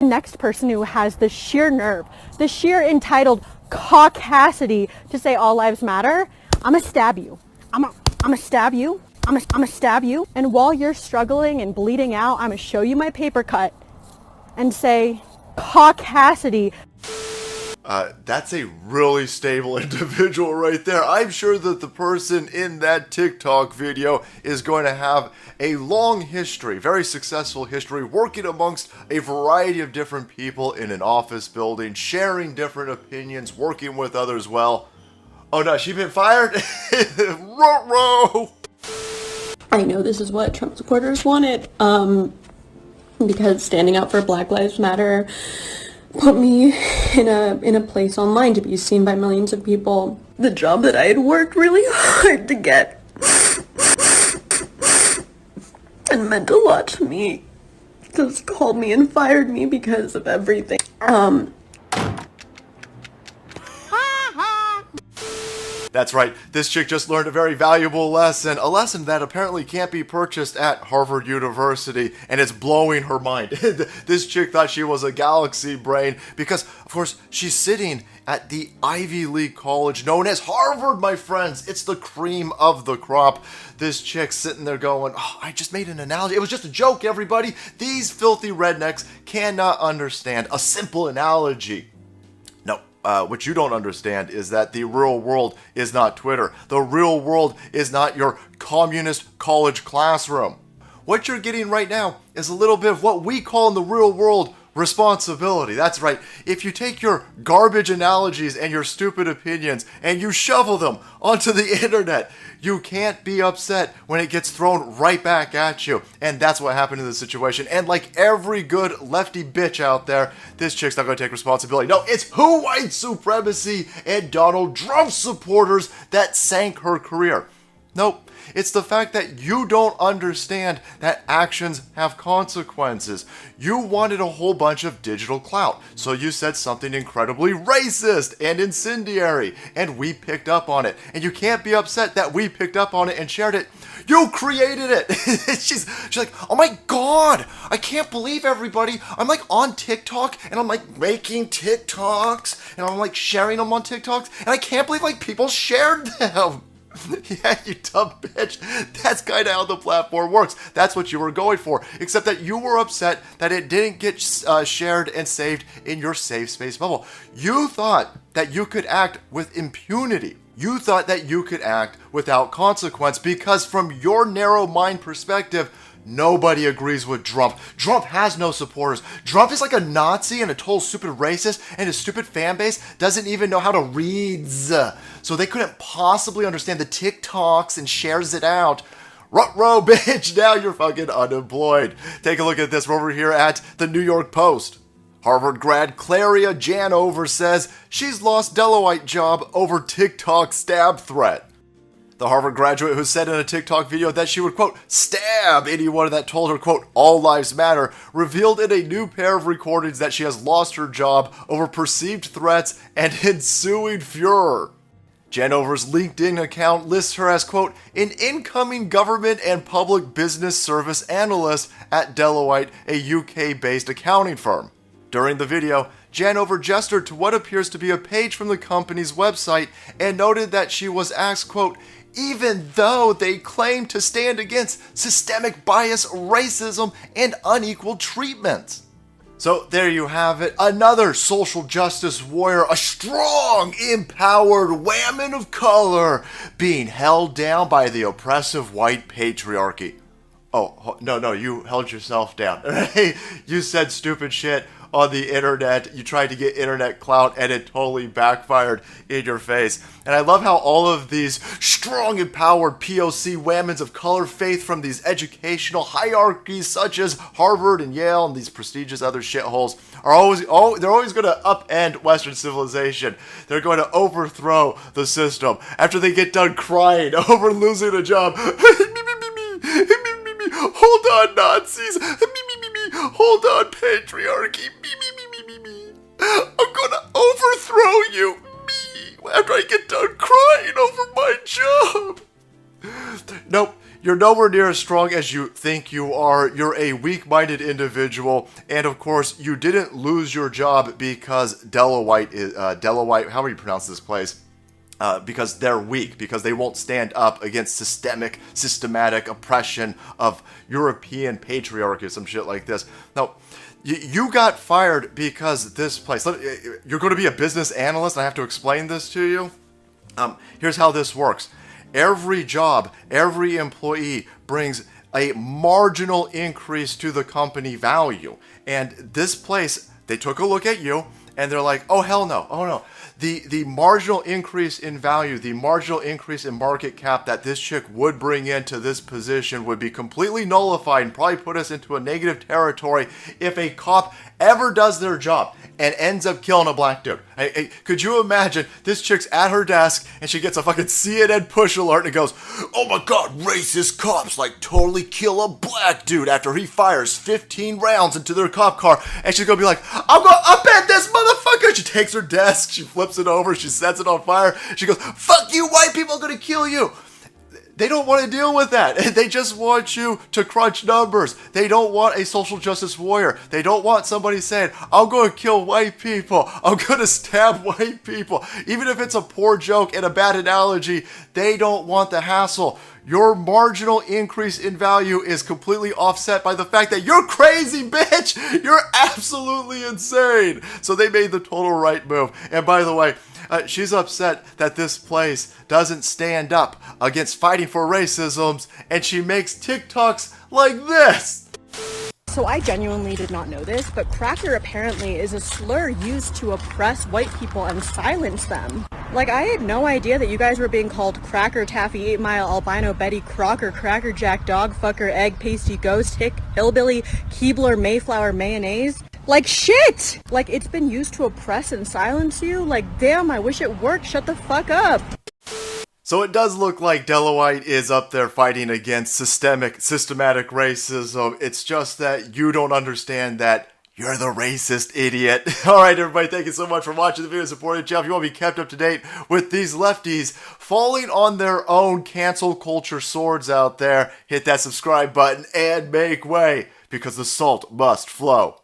next person who has the sheer nerve, the sheer entitled caucasity to say all lives matter, I'm gonna stab you. I'm gonna stab you. I'm gonna stab you. And while you're struggling and bleeding out, I'm gonna show you my paper cut and say caucasity. That's a really stable individual right there. I'm sure that the person in that TikTok video is going to have a long history, very successful history, working amongst a variety of different people in an office building, sharing different opinions, working with others well. Oh no, she been fired? Ruh-roh! I know this is what Trump supporters wanted, because standing up for Black Lives Matter put me in a place online to be seen by millions of people. The job that I had worked really hard to get and meant a lot to me just called me and fired me because of everything. That's right, this chick just learned a very valuable lesson, a lesson that apparently can't be purchased at Harvard University, and it's blowing her mind. This chick thought she was a galaxy brain because, of course, she's sitting at the Ivy League college known as Harvard, my friends. It's the cream of the crop. This chick sitting there going, oh, I just made an analogy. It was just a joke, everybody. These filthy rednecks cannot understand a simple analogy. What you don't understand is that the real world is not Twitter. The real world is not your communist college classroom. What you're getting right now is a little bit of what we call in the real world responsibility. That's right. If you take your garbage analogies and your stupid opinions and you shovel them onto the internet, you can't be upset when it gets thrown right back at you. And that's what happened in this situation. And like every good lefty bitch out there, this chick's not going to take responsibility. No, it's who white supremacy and Donald Trump supporters that sank her career. Nope. It's the fact that you don't understand that actions have consequences. You wanted a whole bunch of digital clout, so you said something incredibly racist and incendiary, and we picked up on it. And you can't be upset that we picked up on it and shared it. You created it! She's like, oh my god, I can't believe everybody. I'm like on TikTok, and I'm like making TikToks, and I'm like sharing them on TikToks, and I can't believe like people shared them. Yeah, you dumb bitch. That's kind of how the platform works. That's what you were going for. Except that you were upset that it didn't get shared and saved in your safe space bubble. You thought that you could act with impunity. You thought that you could act without consequence because from your narrow mind perspective, nobody agrees with Trump. Trump has no supporters. Trump is like a Nazi and a total stupid racist, and his stupid fan base doesn't even know how to read. So they couldn't possibly understand the TikToks and shares it out. Ruh-roh, bitch, now you're fucking unemployed. Take a look at this. We're over here at the New York Post. Harvard grad Claria Janover says she's lost Deloitte job over TikTok stab threat. The Harvard graduate who said in a TikTok video that she would, quote, stab anyone that told her, quote, all lives matter, revealed in a new pair of recordings that she has lost her job over perceived threats and ensuing furor. Janover's LinkedIn account lists her as, quote, an incoming government and public business service analyst at Deloitte, a UK-based accounting firm. During the video, Janover gestured to what appears to be a page from the company's website and noted that she was asked, quote, even though they claim to stand against systemic bias, racism, and unequal treatment. So there you have it, another social justice warrior, a strong, empowered woman of color being held down by the oppressive white patriarchy. Oh, no, you held yourself down. You said stupid shit on the internet. You tried to get internet clout and it totally backfired in your face. And I love how all of these strong, empowered POC women of color faith from these educational hierarchies such as Harvard and Yale and these prestigious other shitholes are always going to upend Western civilization. They're going to overthrow the system after they get done crying over losing a job. Hold on, Nazis. Hold on, patriarchy. I'm gonna overthrow you. After I get done crying over my job. Nope. You're nowhere near as strong as you think you are. You're a weak-minded individual, and of course, you didn't lose your job because White, how do you pronounce this place? Because they're weak, because they won't stand up against systematic oppression of European patriarchy or some shit like this. No, you got fired because this place, you're going to be a business analyst, and I have to explain this to you. Here's how this works. Every job, every employee brings a marginal increase to the company value. And this place, they took a look at you, and they're like, oh, hell no, oh no. The marginal increase in value, the marginal increase in market cap that this chick would bring into this position would be completely nullified and probably put us into a negative territory if a cop ever does their job and ends up killing a black dude. Hey, could you imagine this chick's at her desk and she gets a fucking CNN push alert and it goes, oh my god, racist cops like totally kill a black dude after he fires 15 rounds into their cop car, and she's gonna be like, I'm gonna upend this motherfucker. She takes her desk, she flips it over, she sets it on fire, she goes, fuck you, white people are gonna kill you. They don't want to deal with that. They just want you to crunch numbers. They don't want a social justice warrior. They don't want somebody saying, I'm going to kill white people. I'm going to stab white people. Even if it's a poor joke and a bad analogy, they don't want the hassle. Your marginal increase in value is completely offset by the fact that you're crazy, bitch. You're absolutely insane. So they made the total right move. And by the way, she's upset that this place doesn't stand up against fighting for racism, and she makes TikToks like this. So I genuinely did not know this, but cracker apparently is a slur used to oppress white people and silence them. Like, I had no idea that you guys were being called cracker, taffy, 8 Mile, albino, Betty, crocker, cracker jack, dog fucker, egg, pasty, ghost, hick, hillbilly, Keebler, Mayflower, mayonnaise. Like, shit! Like, it's been used to oppress and silence you? Like, damn, I wish it worked. Shut the fuck up. So it does look like White is up there fighting against systematic racism. It's just that you don't understand that you're the racist idiot. Alright everybody, thank you so much for watching the video and supporting the channel. If you want to be kept up to date with these lefties falling on their own cancel culture swords out there, hit that subscribe button and make way, because the salt must flow.